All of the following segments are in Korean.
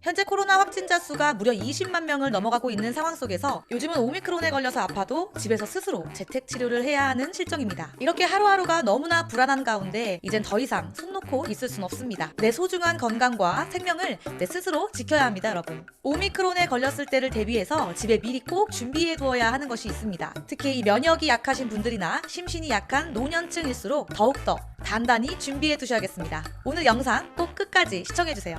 현재 코로나 확진자 수가 무려 20만 명을 넘어가고 있는 상황 속에서 요즘은 오미크론에 걸려서 아파도 집에서 스스로 재택 치료를 해야 하는 실정입니다. 이렇게 하루하루가 너무나 불안한 가운데 이젠 더 이상 손 놓고 있을 순 없습니다. 내 소중한 건강과 생명을 내 스스로 지켜야 합니다, 여러분. 오미크론에 걸렸을 때를 대비해서 집에 미리 꼭 준비해 두어야 하는 것이 있습니다. 특히 이 면역이 약하신 분들이나 심신이 약한 노년층일수록 더욱더 단단히 준비해 두셔야겠습니다. 오늘 영상 꼭 끝까지 시청해 주세요.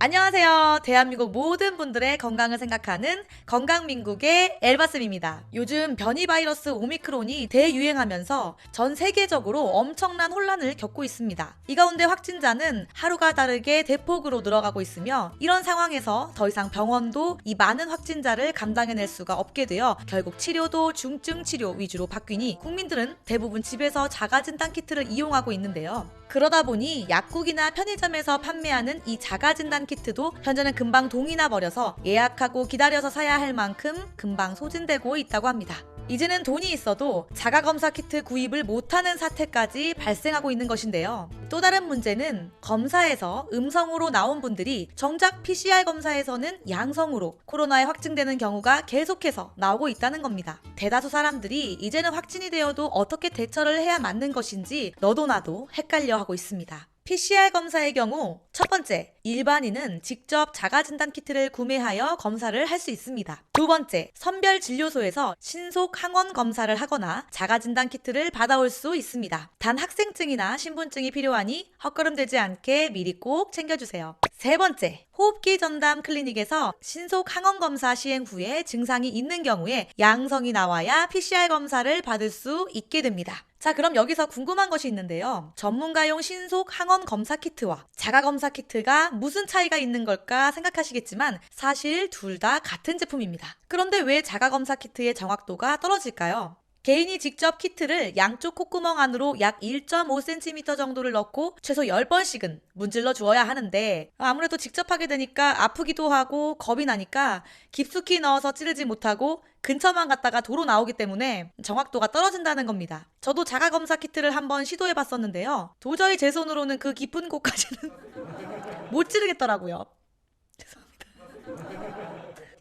안녕하세요. 대한민국 모든 분들의 건강을 생각하는 건강민국의 엘바스입니다. 요즘 변이 바이러스 오미크론이 대유행하면서 전 세계적으로 엄청난 혼란을 겪고 있습니다. 이 가운데 확진자는 하루가 다르게 대폭으로 늘어가고 있으며 이런 상황에서 더 이상 병원도 이 많은 확진자를 감당해낼 수가 없게 되어 결국 치료도 중증 치료 위주로 바뀌니 국민들은 대부분 집에서 자가진단 키트를 이용하고 있는데요. 그러다 보니 약국이나 편의점에서 판매하는 이 자가진단 키트도 현재는 금방 동이 나버려서 예약하고 기다려서 사야 할 만큼 금방 소진되고 있다고 합니다. 이제는 돈이 있어도 자가검사 키트 구입을 못하는 사태까지 발생하고 있는 것인데요. 또 다른 문제는 검사에서 음성으로 나온 분들이 정작 PCR 검사에서는 양성으로 코로나에 확진되는 경우가 계속해서 나오고 있다는 겁니다. 대다수 사람들이 이제는 확진이 되어도 어떻게 대처를 해야 맞는 것인지 너도 나도 헷갈려 하고 있습니다. PCR 검사의 경우 첫 번째, 일반인은 직접 자가진단 키트를 구매하여 검사를 할 수 있습니다. 두 번째, 선별진료소에서 신속 항원 검사를 하거나 자가진단 키트를 받아올 수 있습니다. 단 학생증이나 신분증이 필요하니 헛걸음되지 않게 미리 꼭 챙겨주세요. 세 번째, 호흡기 전담 클리닉에서 신속 항원 검사 시행 후에 증상이 있는 경우에 양성이 나와야 PCR 검사를 받을 수 있게 됩니다. 자, 그럼 여기서 궁금한 것이 있는데요. 전문가용 신속 항원 검사 키트와 자가 검사 키트가 무슨 차이가 있는 걸까 생각하시겠지만 사실 둘 다 같은 제품입니다. 그런데 왜 자가 검사 키트의 정확도가 떨어질까요? 개인이 직접 키트를 양쪽 콧구멍 안으로 약 1.5cm 정도를 넣고 최소 10번씩은 문질러 주어야 하는데 아무래도 직접 하게 되니까 아프기도 하고 겁이 나니까 깊숙이 넣어서 찌르지 못하고 근처만 갔다가 도로 나오기 때문에 정확도가 떨어진다는 겁니다. 저도 자가검사 키트를 한번 시도해 봤었는데요. 도저히 제 손으로는 그 깊은 곳까지는 못 찌르겠더라고요.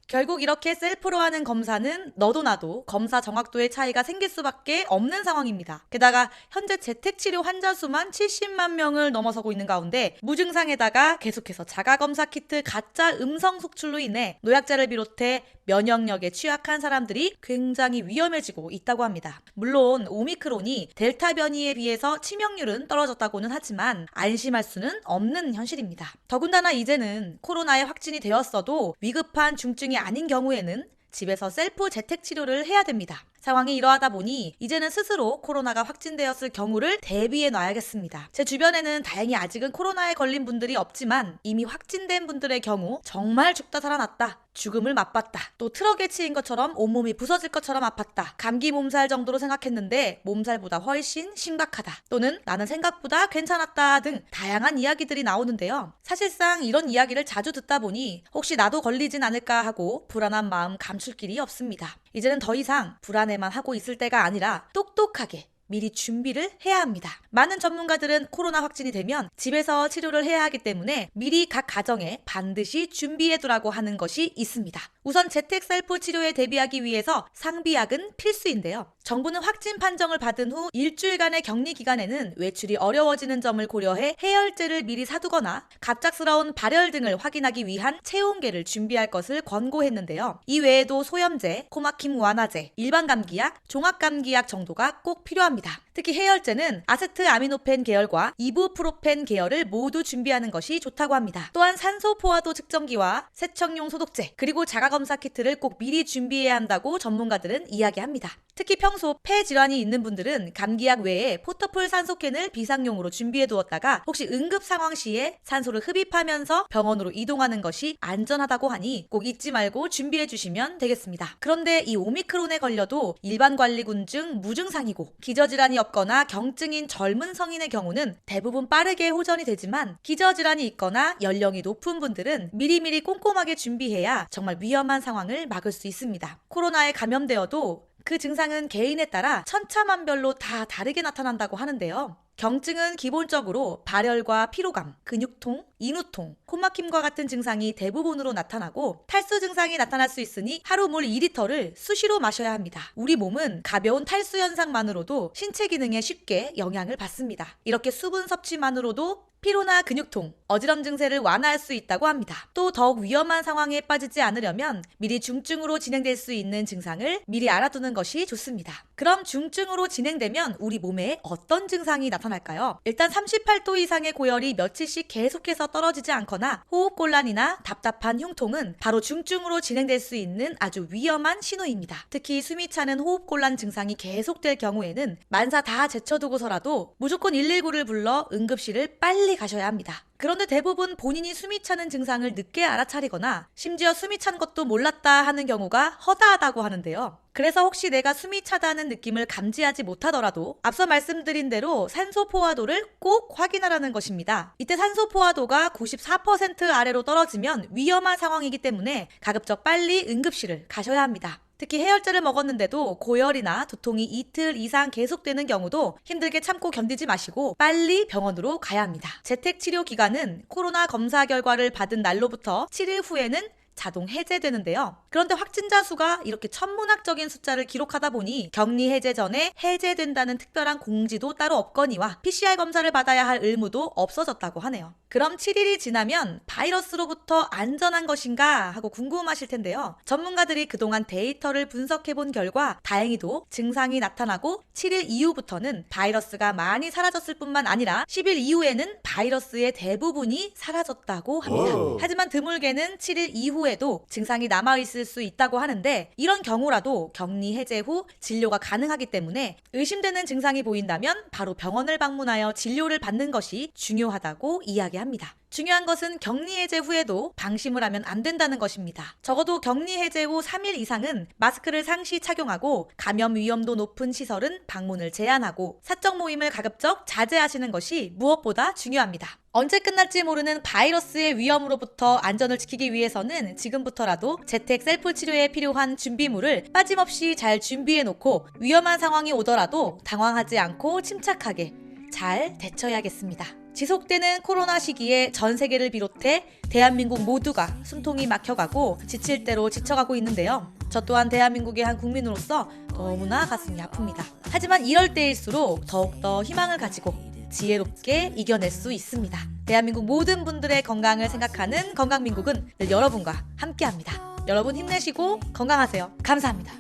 결국 이렇게 셀프로 하는 검사는 너도 나도 검사 정확도의 차이가 생길 수밖에 없는 상황입니다. 게다가 현재 재택치료 환자 수만 70만 명을 넘어서고 있는 가운데 무증상에다가 계속해서 자가검사 키트 가짜 음성 속출로 인해 노약자를 비롯해 면역력에 취약한 사람들이 굉장히 위험해지고 있다고 합니다. 물론 오미크론이 델타 변이에 비해서 치명률은 떨어졌다고는 하지만 안심할 수는 없는 현실입니다. 더군다나 이제는 코로나에 확진이 되었어도 위급한 중증이 아닌 경우에는 집에서 셀프 재택 치료를 해야 됩니다. 상황이 이러하다 보니 이제는 스스로 코로나가 확진되었을 경우를 대비해 놔야겠습니다. 제 주변에는 다행히 아직은 코로나에 걸린 분들이 없지만 이미 확진된 분들의 경우 정말 죽다 살아났다, 죽음을 맛봤다, 또 트럭에 치인 것처럼 온몸이 부서질 것처럼 아팠다, 감기 몸살 정도로 생각했는데 몸살보다 훨씬 심각하다, 또는 나는 생각보다 괜찮았다 등 다양한 이야기들이 나오는데요. 사실상 이런 이야기를 자주 듣다 보니 혹시 나도 걸리진 않을까 하고 불안한 마음 감출 길이 없습니다. 이제는 더 이상 불안해만 하고 있을 때가 아니라 똑똑하게 미리 준비를 해야 합니다. 많은 전문가들은 코로나 확진이 되면 집에서 치료를 해야 하기 때문에 미리 각 가정에 반드시 준비해두라고 하는 것이 있습니다. 우선 재택 셀프 치료에 대비하기 위해서 상비약은 필수인데요. 정부는 확진 판정을 받은 후 일주일간의 격리 기간에는 외출이 어려워지는 점을 고려해 해열제를 미리 사두거나 갑작스러운 발열 등을 확인하기 위한 체온계를 준비할 것을 권고했는데요. 이 외에도 소염제, 코막힘 완화제, 일반 감기약, 종합 감기약 정도가 꼭 필요합니다. 특히 해열제는 아세트아미노펜 계열과 이부프로펜 계열을 모두 준비하는 것이 좋다고 합니다. 또한 산소 포화도 측정기와 세척용 소독제, 그리고 자가검사 키트를 꼭 미리 준비해야 한다고 전문가들은 이야기합니다. 특히 평소 폐 질환이 있는 분들은 감기약 외에 포터풀 산소캔을 비상용으로 준비해 두었다가 혹시 응급 상황 시에 산소를 흡입하면서 병원으로 이동하는 것이 안전하다고 하니 꼭 잊지 말고 준비해 주시면 되겠습니다. 그런데 이 오미크론에 걸려도 일반관리군 중 무증상이고 기저질환이 없거나 경증인 젊은 성인의 경우는 대부분 빠르게 호전이 되지만 기저질환이 있거나 연령이 높은 분들은 미리미리 꼼꼼하게 준비해야 정말 위험한 상황을 막을 수 있습니다. 코로나에 감염되어도 그 증상은 개인에 따라 천차만별로 다 다르게 나타난다고 하는데요. 경증은 기본적으로 발열과 피로감, 근육통, 인후통, 코막힘과 같은 증상이 대부분으로 나타나고 탈수 증상이 나타날 수 있으니 하루 물 2리터를 수시로 마셔야 합니다. 우리 몸은 가벼운 탈수 현상만으로도 신체 기능에 쉽게 영향을 받습니다. 이렇게 수분 섭취만으로도 피로나 근육통, 어지럼 증세를 완화할 수 있다고 합니다. 또 더욱 위험한 상황에 빠지지 않으려면 미리 중증으로 진행될 수 있는 증상을 미리 알아두는 것이 좋습니다. 그럼 중증으로 진행되면 우리 몸에 어떤 증상이 나타날까요? 일단 38도 이상의 고열이 며칠씩 계속해서 떨어지지 않거나 호흡곤란이나 답답한 흉통은 바로 중증으로 진행될 수 있는 아주 위험한 신호입니다. 특히 숨이 차는 호흡곤란 증상이 계속될 경우에는 만사 다 제쳐두고서라도 무조건 119를 불러 응급실을 빨리 가셔야 합니다. 그런데 대부분 본인이 숨이 차는 증상을 늦게 알아차리거나 심지어 숨이 찬 것도 몰랐다 하는 경우가 허다하다고 하는데요. 그래서 혹시 내가 숨이 차다는 느낌을 감지하지 못하더라도 앞서 말씀드린 대로 산소 포화도를 꼭 확인하라는 것입니다. 이때 산소 포화도가 94% 아래로 떨어지면 위험한 상황이기 때문에 가급적 빨리 응급실을 가셔야 합니다. 특히 해열제를 먹었는데도 고열이나 두통이 이틀 이상 계속되는 경우도 힘들게 참고 견디지 마시고 빨리 병원으로 가야 합니다. 재택치료 기간은 코로나 검사 결과를 받은 날로부터 7일 후에는 자동 해제되는데요. 그런데 확진자 수가 이렇게 천문학적인 숫자를 기록하다 보니 격리 해제 전에 해제된다는 특별한 공지도 따로 없거니와 PCR 검사를 받아야 할 의무도 없어졌다고 하네요. 그럼 7일이 지나면 바이러스로부터 안전한 것인가 하고 궁금하실 텐데요. 전문가들이 그동안 데이터를 분석해 본 결과 다행히도 증상이 나타나고 7일 이후부터는 바이러스가 많이 사라졌을 뿐만 아니라 10일 이후에는 바이러스의 대부분이 사라졌다고 합니다. 하지만 드물게는 7일 이후에도 증상이 남아있을 수 있다고 하는데 이런 경우라도 격리 해제 후 진료가 가능하기 때문에 의심되는 증상이 보인다면 바로 병원을 방문하여 진료를 받는 것이 중요하다고 이야기합니다. 중요한 것은 격리 해제 후에도 방심을 하면 안 된다는 것입니다. 적어도 격리 해제 후 3일 이상은 마스크를 상시 착용하고 감염 위험도 높은 시설은 방문을 제한하고 사적 모임을 가급적 자제하시는 것이 무엇보다 중요합니다. 언제 끝날지 모르는 바이러스의 위험으로부터 안전을 지키기 위해서는 지금부터라도 재택 셀프 치료에 필요한 준비물을 빠짐없이 잘 준비해 놓고 위험한 상황이 오더라도 당황하지 않고 침착하게 잘 대처해야겠습니다. 지속되는 코로나 시기에 전 세계를 비롯해 대한민국 모두가 숨통이 막혀가고 지칠 대로 지쳐가고 있는데요. 저 또한 대한민국의 한 국민으로서 너무나 가슴이 아픕니다. 하지만 이럴 때일수록 더욱더 희망을 가지고 지혜롭게 이겨낼 수 있습니다. 대한민국 모든 분들의 건강을 생각하는 건강민국은 늘 여러분과 함께합니다. 여러분 힘내시고 건강하세요. 감사합니다.